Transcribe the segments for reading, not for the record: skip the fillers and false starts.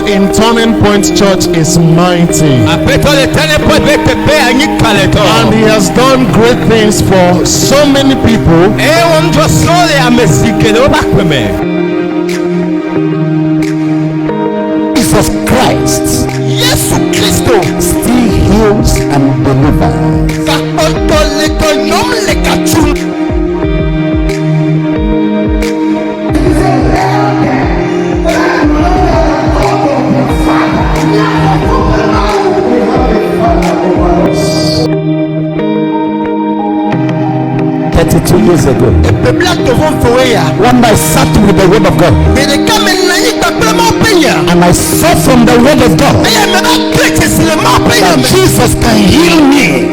in Turning Point Church is mighty. And he has done great things for so many people. Jesus Christ, Jesus Christ, still heals and delivers. Years ago, one I sat with the word of God, and I saw from the word of God that Jesus can heal me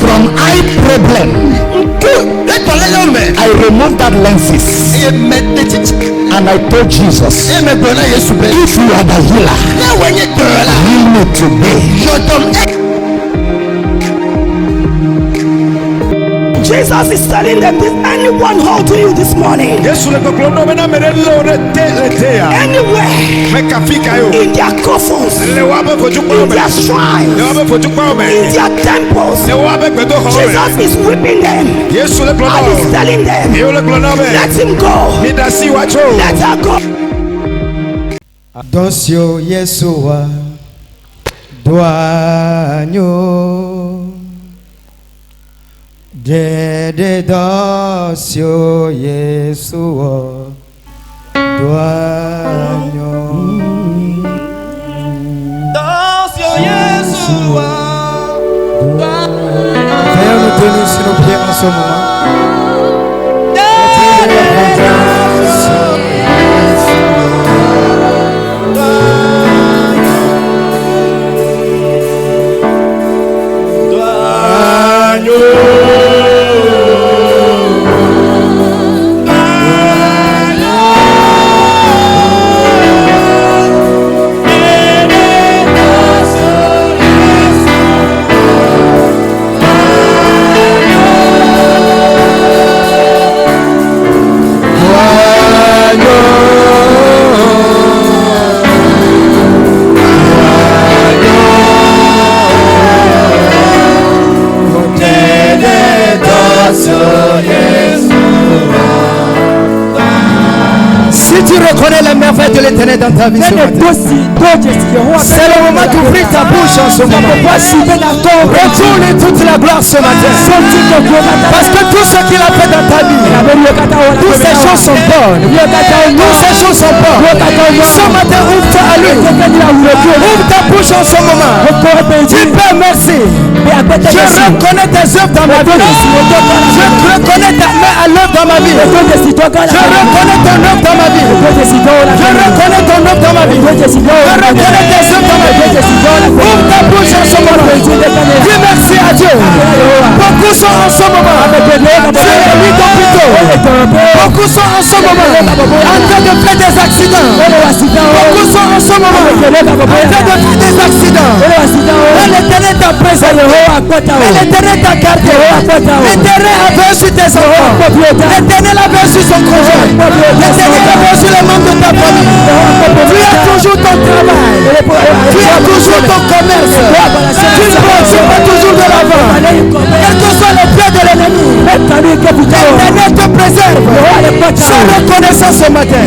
from eye problem. I removed that lenses and I told Jesus, if you are the healer, heal me today. Jesus is telling them, did anyone hold to you this morning? Anywhere in their coffins, in their shrines, in their temples, Jesus is whipping them and is telling them, let him go, let her go. Donsio Yeshua Duanyo Dede Donsio Yeshua Duanyo Donsio Yeshua Duanyo. Veuillez nous tenir sur nos pieds en ce moment. Tu reconnais la merveille de l'Éternel dans ta vie ce matin. C'est le moment d'ouvrir ta bouche en ce moment. Retourne toute la gloire ce matin. Parce que tout ce qu'il a fait dans ta vie, toutes ces choses sont bonnes. Toutes ces choses sont bonnes. Ce matin, ouvre-toi à lui. Ouvre ta bouche en ce moment. Dis Père, merci. Je reconnais tes œuvres dans ma vie. Je reconnais ta main à l'œuvre dans ma vie. Je reconnais ton œuvre dans ma vie. Je reconnais ton œuvre dans ma vie. Je reconnais tes œuvres dans ma vie. Ouvre ta bouche en ce moment. Dis merci à Dieu. Beaucoup sont en ce moment sur les 8 hôpitaux. Beaucoup sont en ce moment en train de faire des accidents. Beaucoup sont en ce moment en train de faire des accidents. L'Éternel t'a préservé. L'Éternel t'a gardé. L'Éternel a reçu tes enfants. L'Éternel a reçu son conjoint. L'Éternel a reçu les membres de ta famille. Tu as toujours ton travail. Tu as toujours ton commerce. Tu ne marches pas toujours de l'avant. Quels que soient les pieds de l'ennemi, l'Éternel te préserve. Sois reconnaissant ce matin.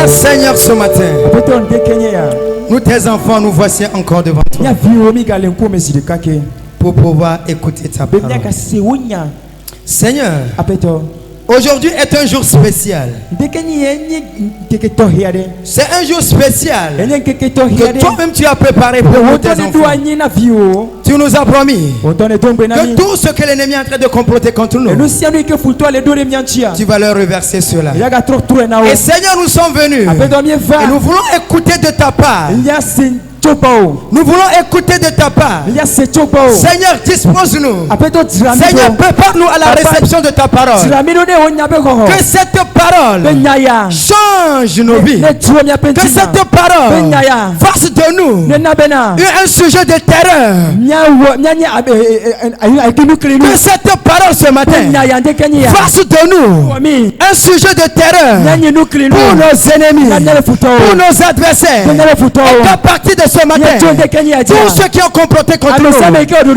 Seigneur, ce matin, nous tes enfants, nous voici encore devant toi pour pouvoir écouter ta parole. Seigneur, Aujourd'hui est un jour spécial. C'est un jour spécial que toi-même tu as préparé pour nous, tes enfants. Tu nous as promis que tout ce que l'ennemi est en train de comploter contre nous, tu vas leur reverser cela. Et Seigneur, nous sommes venus et nous voulons écouter de ta part. Nous voulons écouter de ta part. Seigneur, dispose-nous. Seigneur, prépare-nous à la réception de ta parole. Que cette parole change nos vies. Que cette parole fasse de nous un sujet de terreur. Que cette parole ce matin fasse de nous un sujet de terreur pour nos ennemis, pour nos adversaires. Et qu'à partir de ce matin, tous ceux qui ont comploté contre nous, Seigneur, que nous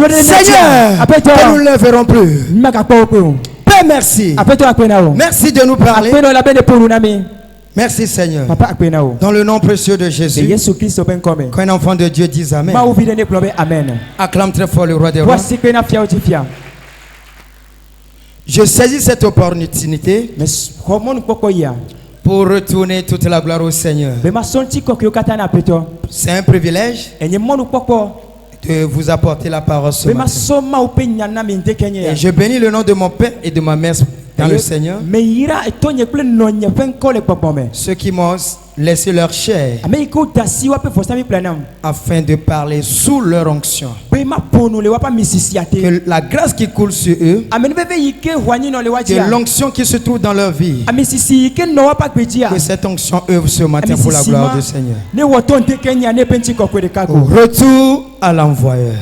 ne les verrons plus. Père, merci. Merci de nous parler. Merci Seigneur. Dans le nom précieux de Jésus, qu'un enfant de Dieu dise Amen. Acclame très fort le roi des rois. Je saisis cette opportunité pour retourner toute la gloire au Seigneur. C'est un privilège de vous apporter la parole ce matin. Et je bénis le nom de mon Père et de ma mère dans le Seigneur, ceux qui m'ont laissé leur chair afin de parler sous leur onction. Que la grâce qui coule sur eux, que l'onction qui se trouve dans leur vie, que cette onction œuvre ce matin pour la gloire du Seigneur. Retour à l'envoyeur.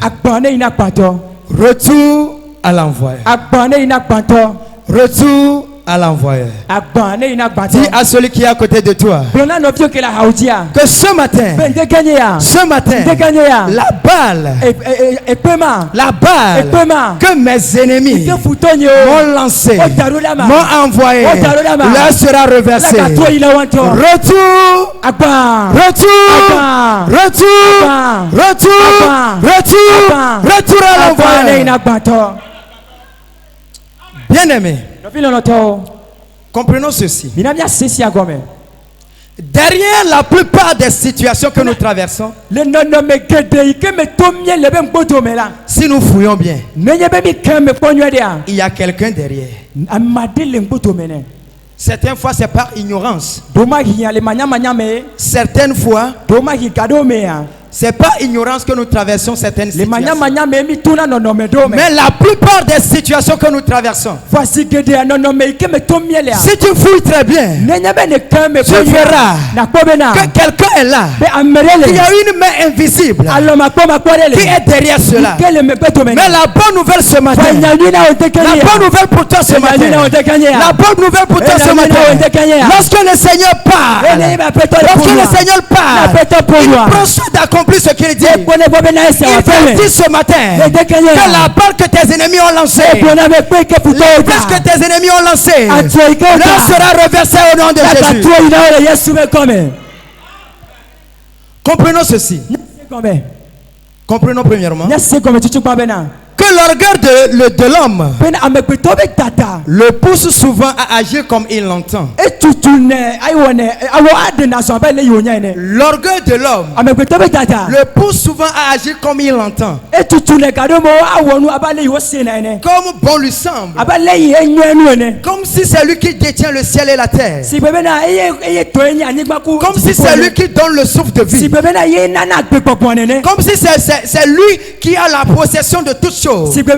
Retour à l'envoyeur. Retour à l'envoyeur. Dis à celui qui est à côté de toi que ce matin, la balle que mes ennemis m'ont lancée, m'ont envoyé, là sera reversée. Retour à l'envoyeur. Bien-aimé, comprenons ceci. Derrière la plupart des situations que nous traversons, si nous fouillons bien, il y a quelqu'un derrière. Certaines fois c'est par ignorance. Certaines fois c'est pas ignorance que nous traversons certaines situations. Mais la plupart des situations que nous traversons, si tu fouilles très bien, tu verras que quelqu'un est là. Il y a une main invisible qui est derrière cela. Mais la bonne nouvelle ce matin, la bonne nouvelle pour toi ce matin, la bonne nouvelle pour toi ce matin, lorsque le Seigneur parle, il prend soin d'accomplir ce qu'il dit. Il dit ce matin que la balle que tes ennemis ont lancée, les flèches que tes ennemis ont lancées, là sera reversée au nom de Jésus. Comprenons ceci. Comprenons premièrement que l'orgueil de l'homme le pousse souvent à agir comme il l'entend. L'orgueil de l'homme le pousse souvent à agir comme il l'entend, comme bon lui semble, comme si c'est lui qui détient le ciel et la terre, comme si c'est lui qui donne le souffle de vie, comme si c'est lui qui a la possession de toutes choses. Il y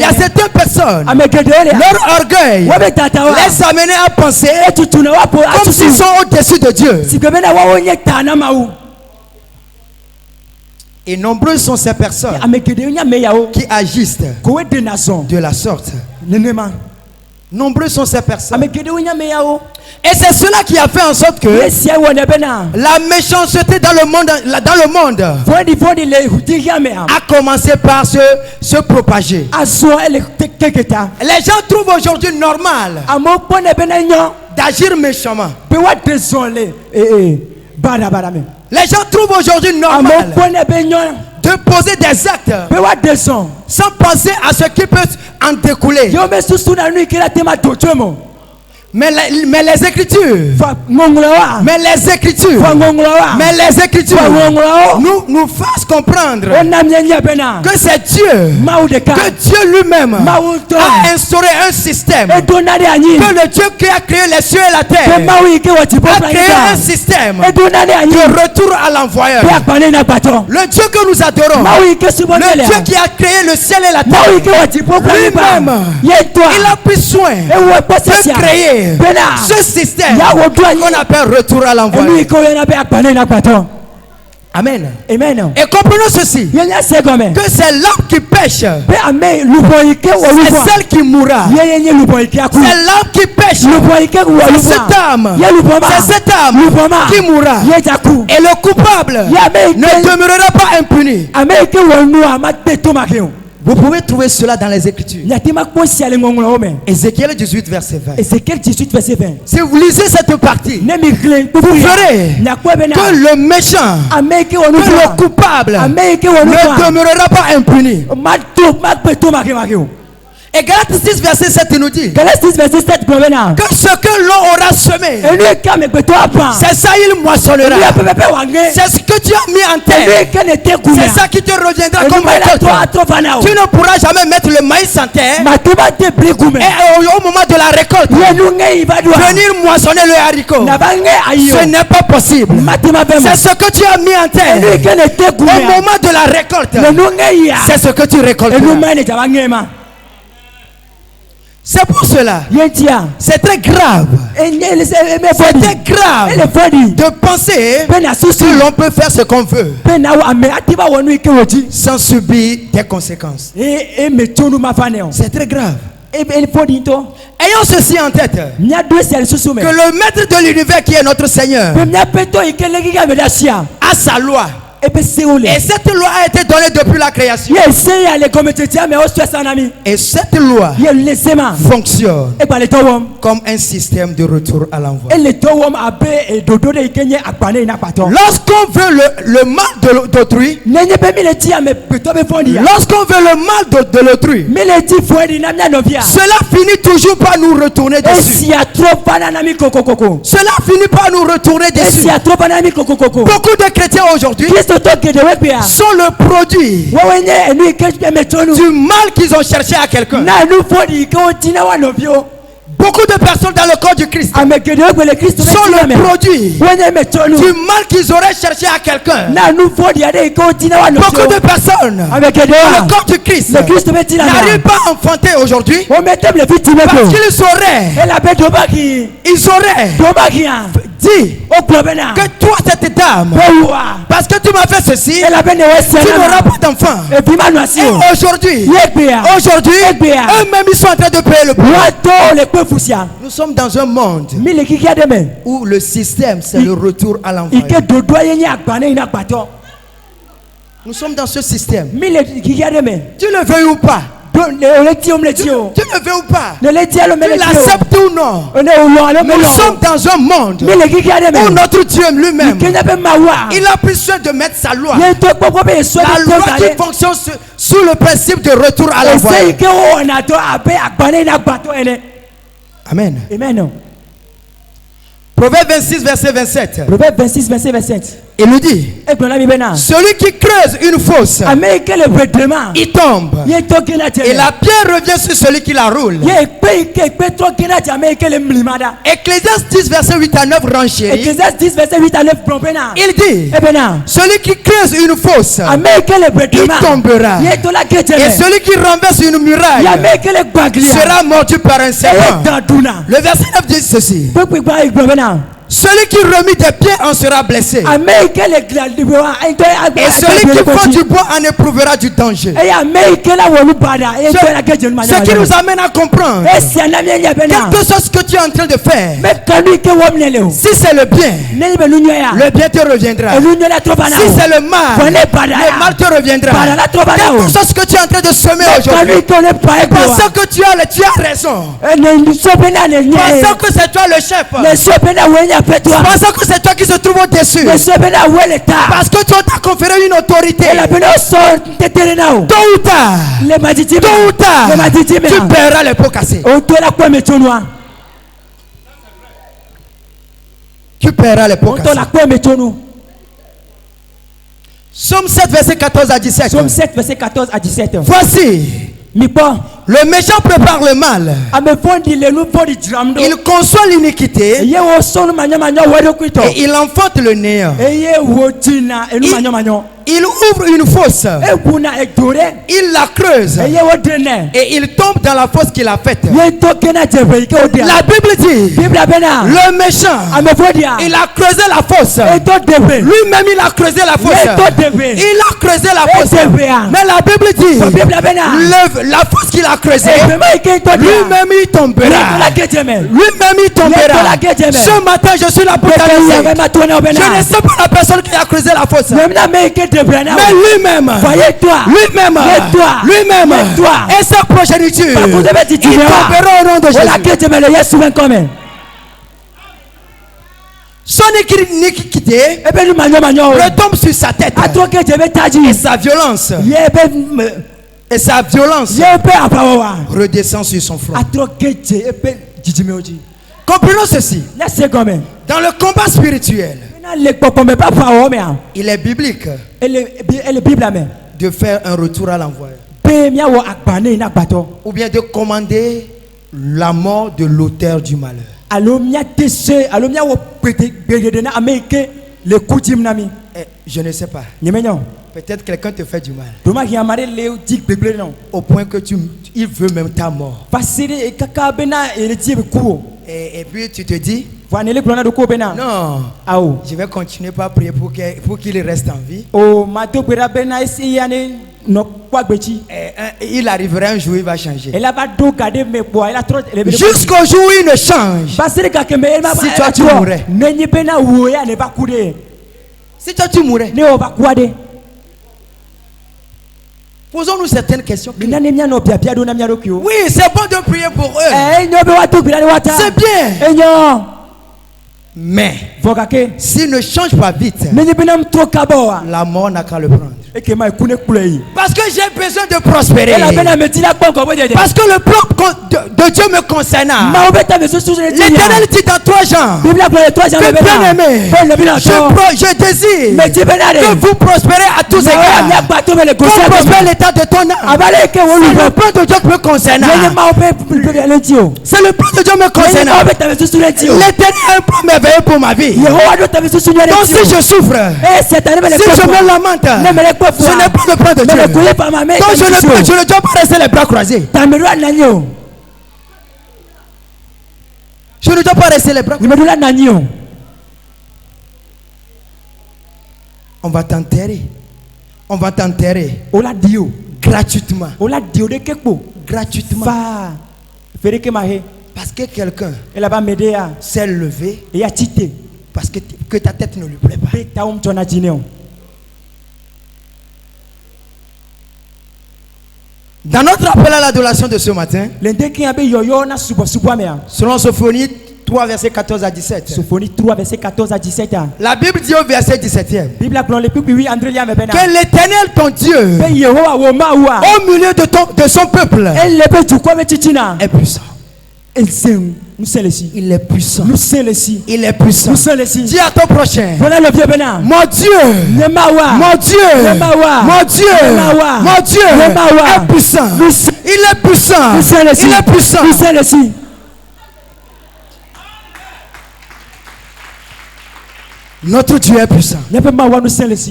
a certaines personnes, leur orgueil laisse amener à penser comme s'ils sont au-dessus de Dieu. Et nombreuses sont ces personnes qui agissent de la sorte. Nombreux sont ces personnes. Et c'est cela qui a fait en sorte que la méchanceté dans le monde a commencé par se propager. Les gens trouvent aujourd'hui normal d'agir méchamment. Les gens trouvent aujourd'hui normal de poser des actes sans penser à ce qui peut en découler. Mais les Écritures nous fassent comprendre que c'est Dieu, que Dieu lui-même a instauré un système, que le Dieu qui a créé les cieux et la terre a créé un système de retour à l'envoyeur. Le Dieu que nous adorons, le Dieu qui a créé le ciel et la terre, lui-même, il a pris soin de créer ce système qu'on appelle retour à l'envoyeur. Amen. Amen. Et comprenons ceci, que c'est l'homme qui pêche, c'est celle qui mourra. C'est l'homme qui pêche, c'est cette âme qui mourra. Et le coupable ne demeurera pas impuni. Vous pouvez trouver cela dans les Écritures. Ézéchiel 18 verset 20. Si vous lisez cette partie, vous verrez que le méchant, que le coupable ne demeurera pas impuni. Et Galates 6 verset 7 nous dit que ce que l'on aura semé, c'est ça il moissonnera. C'est ce que tu as mis en terre, c'est ça qui te reviendra comme récolte. Tu ne pourras jamais mettre le maïs en terre et au moment de la récolte venir moissonner le haricot. Ce n'est pas possible. C'est ce que tu as mis en terre au moment de la récolte, c'est ce que tu récolteras. C'est pour cela, c'est très grave. C'est très grave de penser que l'on peut faire ce qu'on veut sans subir des conséquences. C'est très grave. Ayons ceci en tête, que le maître de l'univers qui est notre Seigneur a sa loi. Et cette loi a été donnée depuis la création. Et cette loi fonctionne comme un système de retour à l'envoi. Lorsqu'on veut le mal d'autrui, lorsqu'on veut le mal de l'autrui, cela finit toujours par nous retourner dessus. Cela finit par nous retourner dessus. Beaucoup de chrétiens aujourd'hui sont le produit du mal qu'ils ont cherché à quelqu'un. Beaucoup de personnes dans le corps du Christ sont le produit du mal qu'ils auraient cherché à quelqu'un. Beaucoup de personnes dans le corps du Christ n'arrivent pas à enfanter aujourd'hui parce qu'ils auraient dit que toi cette dame, parce que tu m'as fait ceci, tu n'auras pas d'enfant. Et aujourd'hui, eux-mêmes ils sont en train de payer le prix. Nous sommes dans un monde où le système c'est le retour à l'envoyeur. Nous sommes dans ce système. Tu le veux ou pas? Tu le veux ou pas? Tu l'acceptes ou non? Nous sommes dans un monde où notre Dieu lui-même, il a pris soin de mettre sa loi. La loi qui fonctionne sous le principe de retour à l'envoyeur. Amen. Amen. Proverbe 26 verset 27. Il nous dit, celui qui creuse une fosse, il tombe, et la pierre revient sur celui qui la roule. Ecclésiaste 10 verset 8 à 9 renchérit. Il dit, celui qui creuse une fosse, il tombera, et celui qui renverse une muraille sera mordu par un serpent. Le verset 9 dit ceci, celui qui remit des pieds en sera blessé, et celui qui fend du bois en éprouvera du danger. Ce qui nous amène à comprendre, quelque chose que tu es en train de faire, si c'est le bien te reviendra. Si c'est le mal te reviendra. Quelque chose que tu es en train de semer aujourd'hui, pensant que tu as raison, pensant que c'est toi le chef, Pensant que c'est toi qui se trouve au-dessus. Parce que toi t'as conféré une autorité. Tôt ou tard, tu paieras les pots cassés. Tu paieras les pots cassés. Psaume 7, verset 14 à 17. Psaume 7, verset 14 à 17. Voici, le méchant prépare le mal. Il conçoit l'iniquité. Et il enfante le néant. Il ouvre une fosse. Il la creuse. Et il tombe dans la fosse qu'il a faite. La Bible dit, le méchant, il a creusé la fosse. Lui-même il a creusé la fosse. Il a creusé la fosse. Mais la Bible dit, la fosse qu'il a creusée, lui-même il tombera. Lui-même il tombera. Ce matin je suis là pour t'annoncer. Je ne sais pas la personne qui a creusé la fosse. Mais lui-même, lui-même, et sa progéniture, il tombera au nom de Jésus. Son iniquité retombe sur sa tête. Et sa violence redescend sur son front. Comprenons ceci. Dans le combat spirituel, il est biblique de faire un retour à l'envoyeur, ou bien de commander la mort de l'auteur du malheur. Je ne sais pas. Peut-être quelqu'un te fait du mal au point que il veut même ta mort. Et puis tu te dis, non, je vais continuer par prier pour qu'il reste en vie. Il arrivera un jour, il va changer. Jusqu'au jour où il ne change. Si toi tu mourrais. Si toi tu mourrais. Posons-nous certaines questions. Oui, c'est bon de prier pour eux. C'est bien. Mais s'il ne change pas vite, la mort n'a qu'à le prendre. Parce que j'ai besoin de prospérer. Parce que le plan de Dieu me concernant. L'Éternel dit dans 3 Jean que bien aimé, je désire que vous prospérez à tous égards. Pour prospérer l'état de ton âme. C'est le plan de Dieu qui me concernant. C'est le plan de Dieu me concernant. L'Éternel a un plan merveilleux pour ma vie. Donc si je souffre, si je me lamente, ce n'est pas le plan de Dieu. Donc je ne dois pas rester les bras croisés. Je ne dois pas rester les bras croisés. On va t'enterrer. On va t'enterrer. Gratuitement. Gratuitement. Parce que quelqu'un s'est levé. Parce que ta tête ne lui plaît pas. Dans notre appel à l'adoration de ce matin, selon Sophonie 3, verset 14 à 17. Sophonie 3, verset 14 à 17. La Bible dit au verset 17e que l'Éternel ton Dieu, au milieu de son peuple, est puissant. Il est puissant. Il est puissant. Dis à ton prochain, mon Dieu, mon Dieu, mon Dieu, mon Dieu est puissant. Il est puissant. Il est puissant. Notre Dieu est puissant.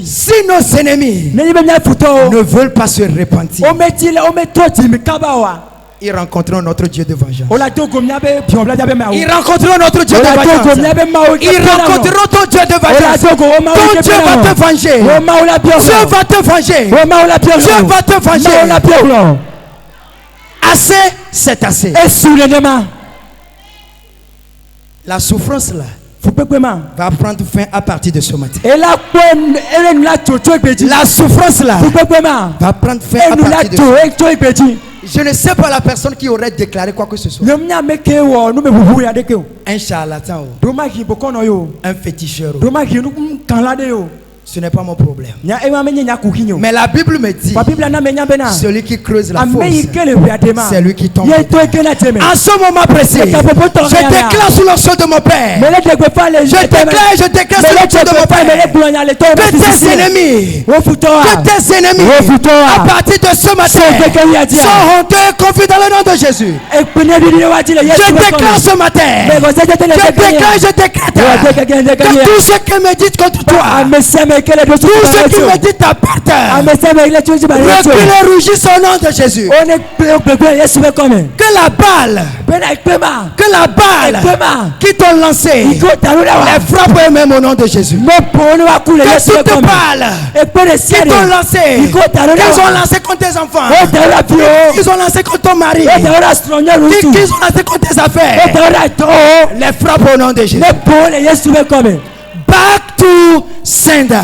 Si nos ennemis ne veulent pas se repentir, ils rencontreront notre Dieu de vengeance. Ils rencontreront notre Dieu de vengeance. Ils rencontreront ton Dieu de vengeance. Ton Dieu va te venger. Dieu va te venger. Dieu va te venger. Assez, c'est assez. La souffrance là va prendre fin à partir de ce matin. La souffrance là va prendre fin à partir de ce matin. Je ne sais pas la personne qui aurait déclaré quoi que ce soit. Un charlatan, un féticheur. Ce n'est pas mon problème. Mais la Bible me dit, celui qui creuse la fosse, c'est lui qui tombe. En ce moment précis, je déclare sous le sol de mon Père. Je déclare sous le sol de mon Père que tes ennemis, à partir de ce matin, sont honteux et confus dans le nom de Jésus. Je déclare ce matin, je décrète que tout ce qui me dit contre toi, tout ce qui me dit ta perte, recule et rougis au nom de Jésus. Que la balle qui t'ont lancé les frappe eux-mêmes au nom de Jésus. Que toute balle qui t'ont lancé, qu'ils ont lancé contre tes enfants, qu'ils ont lancé contre ton mari, qu'ils ont lancé contre tes affaires, les frappe au nom de Jésus. Back to sender.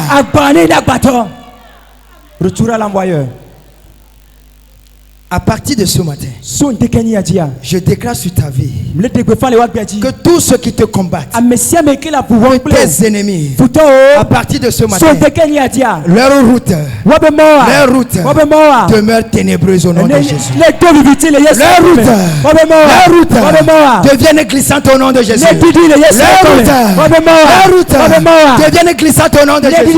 Retour à l'envoyeur. À partir de ce matin, je déclare sur ta vie que tous ceux qui te combattent, tes ennemis, à partir de ce matin, leur route demeure ténébreuse au nom de Jésus. Leur route devienne glissante au nom de Jésus. Leur route devienne glissante au nom de Jésus.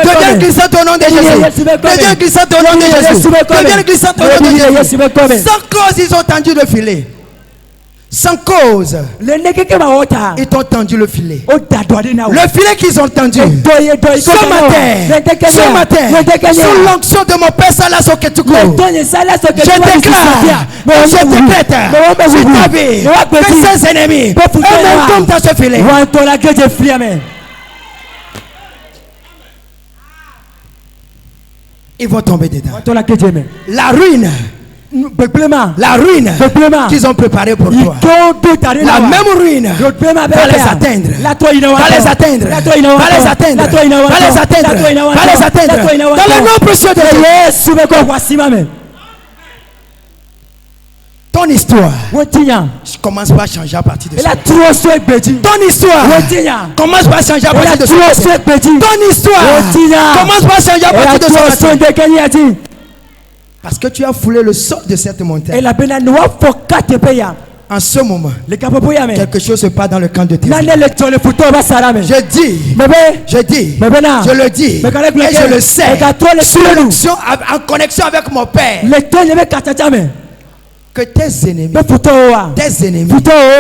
Devienne glissante au nom de Jésus. Devienne glissante au nom de Jésus. Devienne glissante au nom de Jésus. Sans cause, ils ont tendu le filet. Sans cause, ils t'ont tendu le filet. Le filet qu'ils ont tendu ce matin, sous l'onction de mon Père Salas Oketoukou, je déclare sur ta vie que ses ennemis eux-mêmes tombent dans ce filet. Ils vont tomber dedans. La ruine qu'ils ont préparée pour toi, la même ruine va les atteindre, dans le nom précieux de Jésus. Ton histoire commence pas à changer à partir de ce moment. Ton histoire commence pas à changer à partir de ce moment. Ton histoire commence pas à changer à partir de ce moment. Parce que tu as foulé le sol de cette montagne. En ce moment, quelque chose se passe dans le camp de tes enfants. Je le dis, et je le sais, en connexion avec mon Père, que tes ennemis,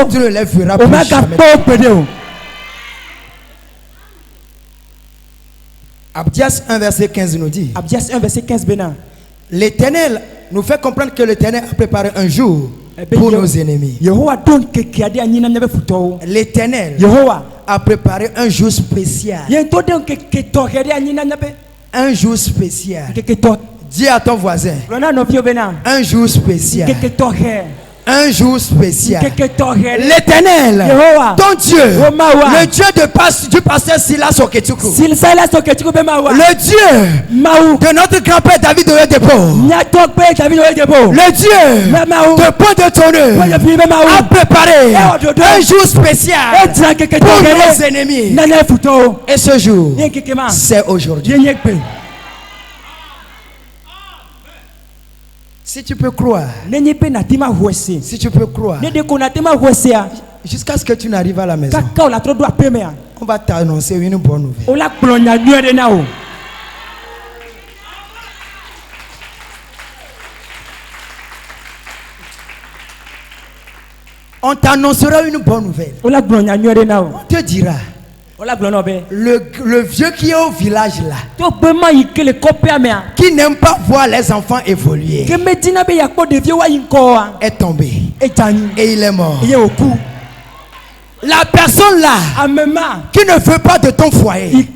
tu ne les verras plus jamais. Abdias 1 verset 15 nous dit, l'Éternel nous fait comprendre que l'Éternel a préparé un jour pour nos ennemis. L'Éternel a préparé un jour spécial. Un jour spécial. Dis à ton voisin, un jour spécial. Un jour spécial. L'Éternel, ton Dieu, le Dieu du pasteur Silas Oketoukou, le Dieu de notre grand-père David Oyedepo, le Dieu de Pont de Tonneau, a préparé un jour spécial pour nos ennemis. Et ce jour, c'est aujourd'hui. Si tu peux croire, si tu peux croire, jusqu'à ce que tu n'arrives à la maison, on va t'annoncer une bonne nouvelle. On t'annoncera une bonne nouvelle. On te dira, le vieux qui est au village là, qui n'aime pas voir les enfants évoluer, est tombé et il est mort. La personne là qui ne veut pas de ton foyer.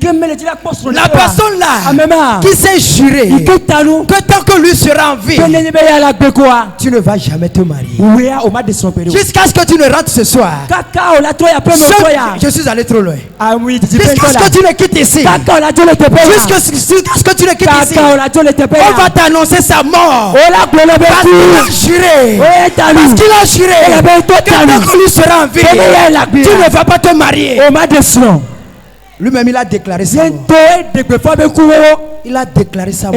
La personne là qui s'est juré que tant que lui sera en vie, tu ne vas jamais te marier. Jusqu'à ce que tu ne rentres ce soir. Je suis allé trop loin. Jusqu'à ce que tu ne quittes ici. Jusqu'à ce que tu ne quittes ici. On va t'annoncer sa mort. Parce qu'il a juré. Parce qu'il a juré que tant que lui sera en vie, tu ne vas pas te marier. Lui-même il a déclaré ça. Il a déclaré ça.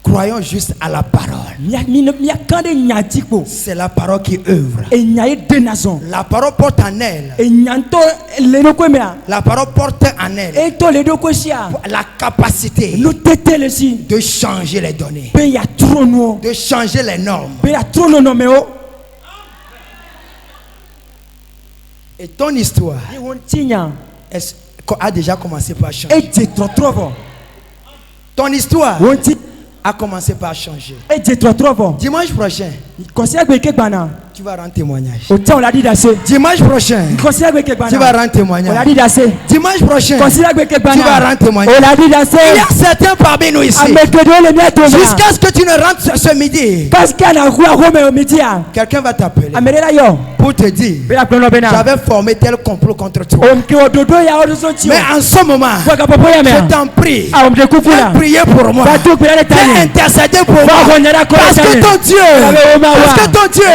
Croyons juste à la parole. C'est la parole qui œuvre. La parole porte en elle. La parole porte en elle la capacité de changer les données, de changer les normes. Et ton histoire a déjà commencé par changer. Ton histoire a commencé par changer. Dimanche prochain, tu vas rendre témoignage. Dimanche prochain, tu vas rendre témoignage. Dimanche prochain, tu vas rendre témoignage. Il y a certains parmi nous ici. Jusqu'à ce que tu ne rentres ce midi, quelqu'un va t'appeler pour te dire: j'avais formé tel complot contre toi. Mais en ce moment, je t'en prie, viens prier pour moi. Viens intercéder pour moi. Parce que ton Dieu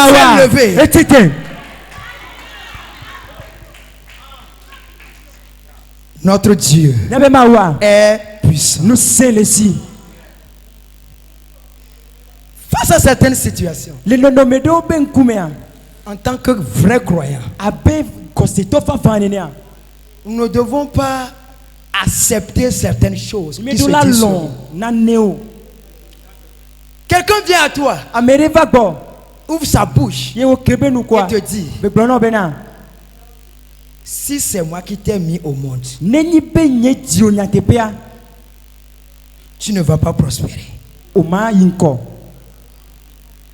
s'est levé. Notre Dieu est puissant. Face à certaines situations, en tant que vrai croyant, nous ne devons pas accepter certaines choses qui se disent sur nous. Quelqu'un vient à toi, ouvre sa bouche et te dit: si c'est moi qui t'ai mis au monde, tu ne vas pas prospérer.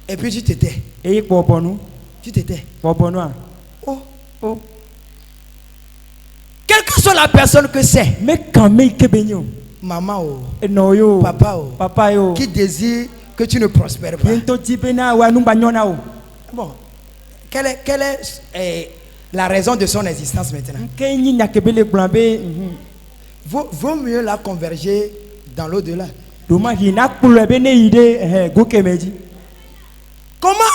Et puis tu t'étais. Tu t'étais. Oh. Quelle que soit la personne que c'est, maman ou papa qui désire que tu ne prospères pas. Bon, quelle est la raison de son existence maintenant? Vaut mieux la converger dans l'au-delà. Comment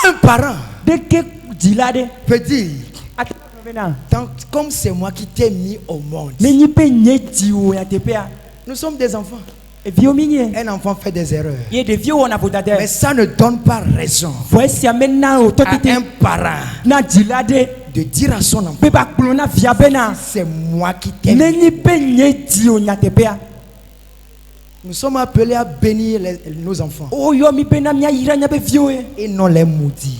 un parent peut dire: comme c'est moi qui t'ai mis au monde? Nous sommes des enfants. Un enfant fait des erreurs. Mais ça ne donne pas raison à un parent de dire à son enfant: c'est moi qui t'ai mis. Nous sommes appelés à bénir nos enfants et non les maudits.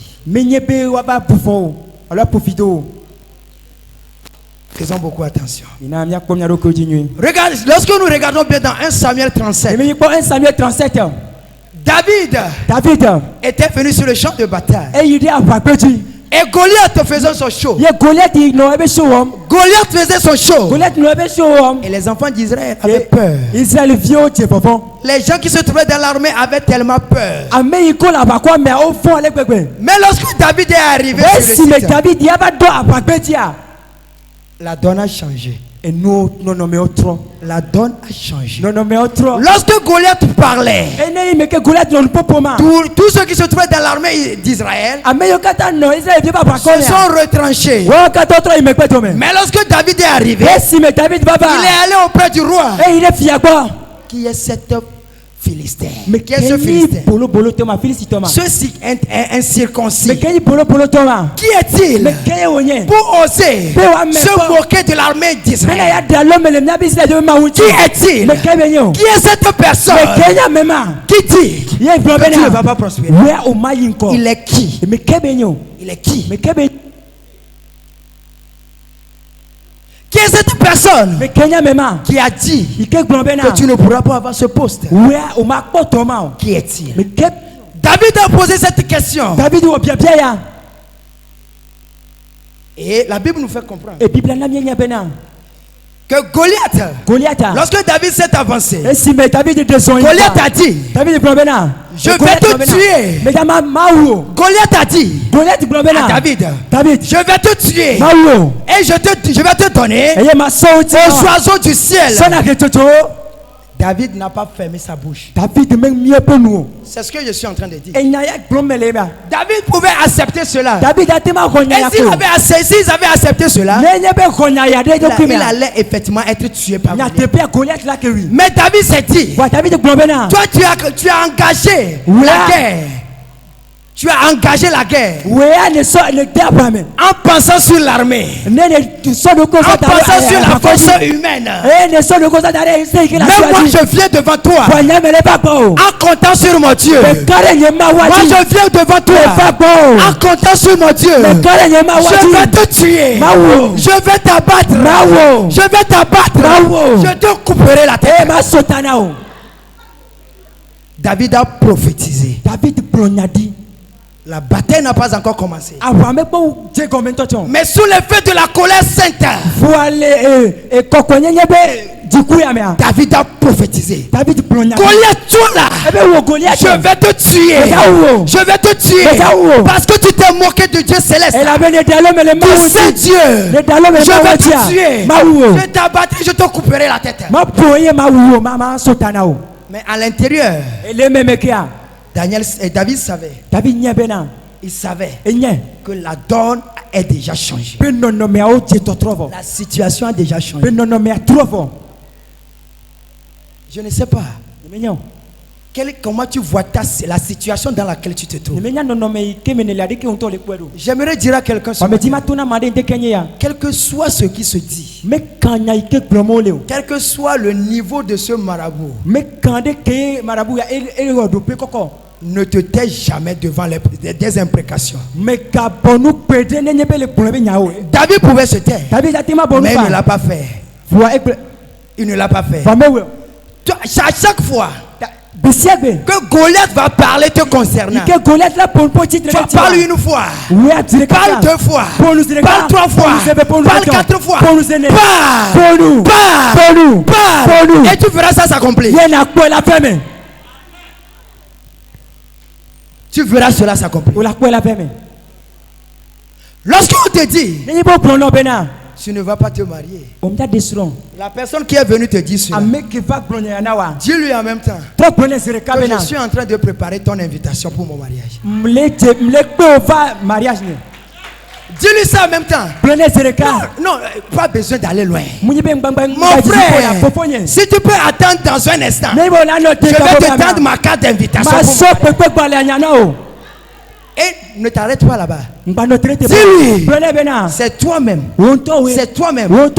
Faisons beaucoup attention. Regarde, lorsque nous regardons bien dans 1 Samuel 37, David était venu sur le champ de bataille. Et Goliath faisait son show. Goliath faisait son show. Et les enfants d'Israël avaient peur. Les gens qui se trouvaient dans l'armée avaient tellement peur. Mais lorsque David est arrivé sur le site, la donne a changé. La donne a changé. Lorsque Goliath parlait, tous ceux qui se trouvaient dans l'armée d'Israël se sont retranchés. Mais lorsque David est arrivé, il est allé auprès du roi. Qui est cet Philistin? Qui est ce Philistin? Ceci est incirconcis. Qui est-il pour oser se moquer de l'armée d'Israël? Qui est-il? Qui est cette personne qui dit que tu ne vas pas prospérer? Il est qui? Il est qui? Qui est cette personne qui a dit que tu ne pourras pas avoir ce poste? Qui est-il? David a posé cette question. Et la Bible nous fait comprendre Et Bible na mienya bena. que Goliath, lorsque David s'est avancé, Et si mais David de son Goliath a dit, David de bena. je vais te tuer. Mais dama mawo. Goliath a dit Goliath de bena. à David, David. je vais te tuer. Mawo. Et je vais te donner Et ma sauti. aux oiseaux du ciel. Sona ke toto. David n'a pas fermé sa bouche. David même mieux pour nous. C'est ce que je suis en train de dire. Et naya glomeleba. David pouvait accepter cela. David a tellement konya Et ya. s'ils avaient accepté cela, Nenye be konya ya de il allait effectivement être tué par Nya Goliath. tepe Goliath la ke oui. Mais David s'est dit, Wa David de globena. toi tu as engagé la guerre. Tu as engagé la guerre Wea ne so ne dapame. en pensant sur l'armée, Nene tu so de ko en pensant sur la force humaine. Eh ne so de ko dare c'est que la Mais moi choisi. je viens devant toi Wa nya mele ba ko. en comptant sur mon Dieu. Me kare nye ma Moi waji. je viens devant Ba toi ko. en comptant sur mon Dieu. Me kare nye ma Je vais waji. te tuer. Mawo. Je vais t'abattre. Mawo. Je vais t'abattre. Mawo. Je te couperai la Eh tête. ma sotana o. David a prophétisé. David plonyadi. La bataille n'a pas encore commencé. Awame bo je commentation. Mais sous l'effet de la colère sainte, Voile e kokonye be diku ya mea. David a prophétisé. David plonyadi. Goliath, toi là, Ebe wo Goliath. je vais te tuer. Je vais te tuer. Parce que tu t'es moqué de Dieu céleste. Elle avait des dialogues mais les Tu sais Dieu. Les dialogues mais Je vais te tuer. tuer. Mawo. Je t'abattrai, je te couperai la tête. Ma poye mawo mama sotana o. Mais à l'intérieur, Ele memekia. David savait. David nyebena. Il savait Enye. que la donne est déjà changée. Pe nono me o je to trovo. La situation a déjà changé. Pe nono me trovo. Je ne sais pas. Menyo. Comment tu vois la situation dans laquelle tu te trouves. Menya nono me kemene la dike onto le kwedo. J'aimerais dire à quelqu'un ce Ba me matin, dima tuna mande de Kenya. quel que soit ce qui se dit, Me kanya ike glomole. quel que soit le niveau de ce marabout, Me kande ke marabu ya ele odo pe koko. ne te tais jamais devant des imprécations. Me ka bonu pede nenye be le glombe nyao. David pouvait se taire, David atima bonu mais il ne pa. l'a pas fait. Voa ekle. Il ne l'a pas fait. Va mewe. À chaque fois Bisiagbe. que Goliath va parler te concernant, Ike Goliath la pon petit tu parles une fois, Oui, à dire parle deux fois, parle trois fois, parle quatre fois, parle, et tu verras ça s'accomplir. Tu verras cela s'accomplir. Lorsqu'on te dit, tu ne vas pas te marier, la personne qui est venue te dire cela, dis-lui en même temps que je suis en train de préparer ton invitation pour mon mariage. Dis-lui ça en même temps. Non, pas besoin d'aller loin. Mon frère, si tu peux attendre dans un instant, je vais te tendre ma carte d'invitation. Et ne t'arrête pas là-bas. Dis-lui, c'est toi-même. C'est toi-même.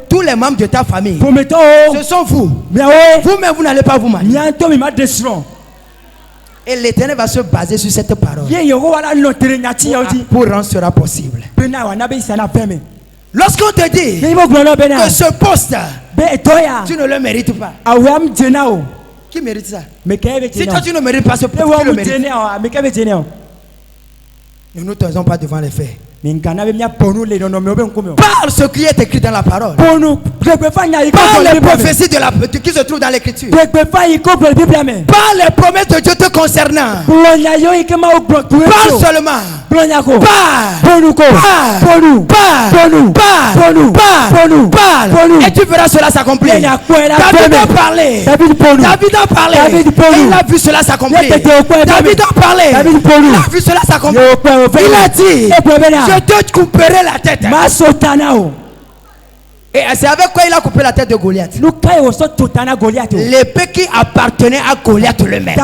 Tous les membres de ta famille, ce sont vous. Vous-même, vous n'allez pas vous marier. Et l'Éternel va se baser sur cette parole pour rendre cela possible. Lorsqu'on te dit que ce poste, tu ne le mérites pas. Qui mérite ça? Si toi tu ne mérites pas ce poste, qui le mérite? Ne nous taisons pas devant les faits. Parle ce qui est écrit dans la parole. Parle les prophéties qui se trouvent dans l'écriture. Parle les promesses de Dieu te concernant. Parle seulement. Parle. Et tu verras cela s'accomplir. David a parlé. Et il a vu cela s'accomplir. David a parlé. Il a vu cela s'accomplir. Il a dit, je te couperai la tête. Et c'est avec quoi il a coupé la tête de Goliath? L'épée qui appartenait à Goliath le même.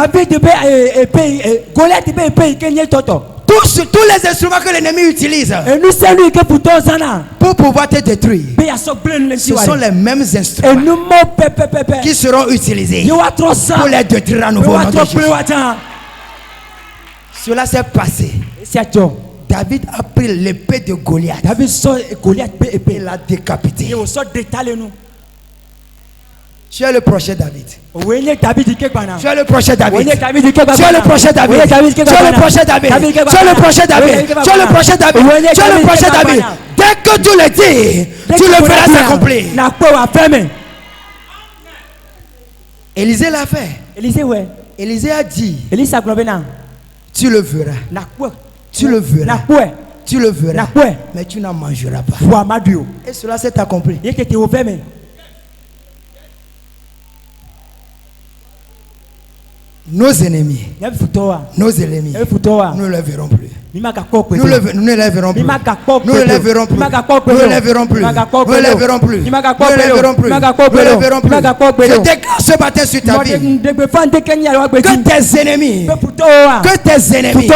Tous les instruments que l'ennemi utilise pour pouvoir te détruire, ce sont les mêmes instruments qui seront utilisés pour les détruire à nouveau. Cela s'est passé. David a pris l'épée de Goliath. Il l'a décapité. Tu es le prochain David. Tu es le prochain David. Tu es le prochain David. Tu es le prochain David. Tu es le prochain David. Tu es le prochain David. Tu es le prochain David. Tu es le prochain David. Dès que tu le dis, tu le verras s'accomplir. Élisée l'a fait. Élisée a dit, tu le verras. Tu le verras. Tu le verras. Mais tu n'en mangeras pas. Et cela s'est accompli. Nos ennemis, nous ne le verrons plus. Nous ne les verrons plus. Nous ne les verrons plus. Nous ne les verrons plus. Nous ne les verrons plus. Nous ne les verrons plus. Nous ne les verrons plus. Je déclare ce matin sur ta vie que tes ennemis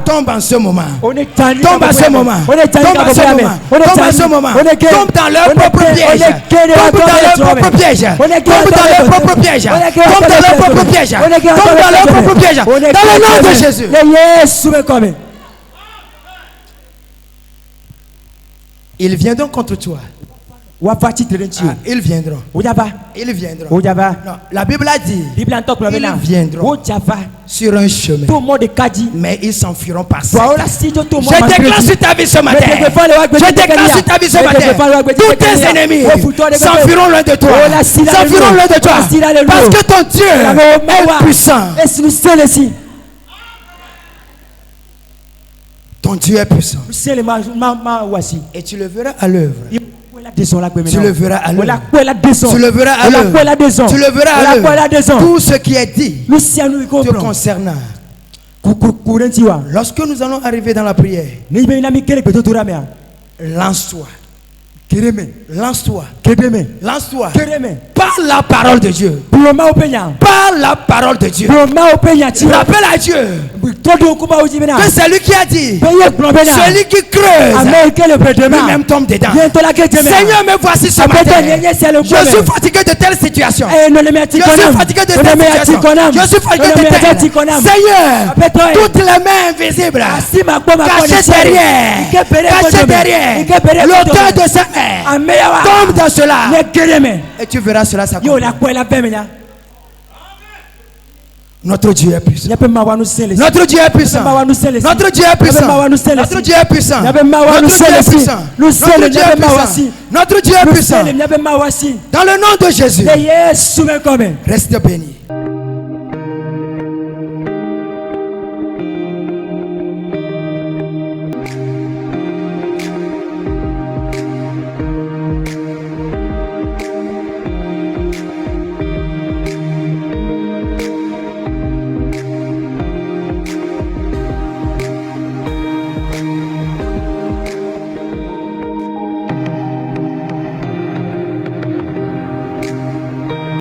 tombent en ce moment. Tombent en ce moment. Tombent en ce moment. Tombent en ce moment. Tombent dans leur propre piège. Tombent dans leur propre piège. Tombent dans leur propre piège. Tombent dans leur propre piège. Tombent dans leur propre piège. Dans le nom de Jésus. Ils viendront contre toi. Ils viendront. Ils viendront. Non, la Bible a dit ils viendront sur un chemin, mais ils s'enfuiront par ça. Je déclare sur ta vie ce matin. Je déclare sur ta vie ce matin. Tous tes ennemis s'enfuiront loin de toi. S'enfuiront loin de toi. Parce que ton Dieu est puissant. Ton Dieu est puissant. Et tu le verras à l'œuvre. Tu le verras à l'œuvre. Tu le verras à l'œuvre. Tu le verras à l'œuvre. Tout ce qui est dit te concernant. Lorsque nous allons arriver dans la prière, lance-toi. Lance-toi. Lance-toi. Par la parole de Dieu. Par la parole de Dieu. Rappelle à Dieu que c'est lui qui a dit, celui qui creuse lui-même tombe dedans. Seigneur, me voici ce matin. Je suis fatigué de telle situation. Je suis fatigué de telle situation. Je suis fatigué de telle. Seigneur, toutes les mains invisibles cachées derrière l'auteur de cette main, tombe dans cela et tu verras cela s'accomplir. Notre Dieu est puissant. Notre Dieu est puissant. Notre Dieu est puissant. Notre Dieu est puissant. Notre Dieu est puissant. Notre Dieu est puissant. Notre Dieu est puissant. Dans le nom de Jésus, reste béni.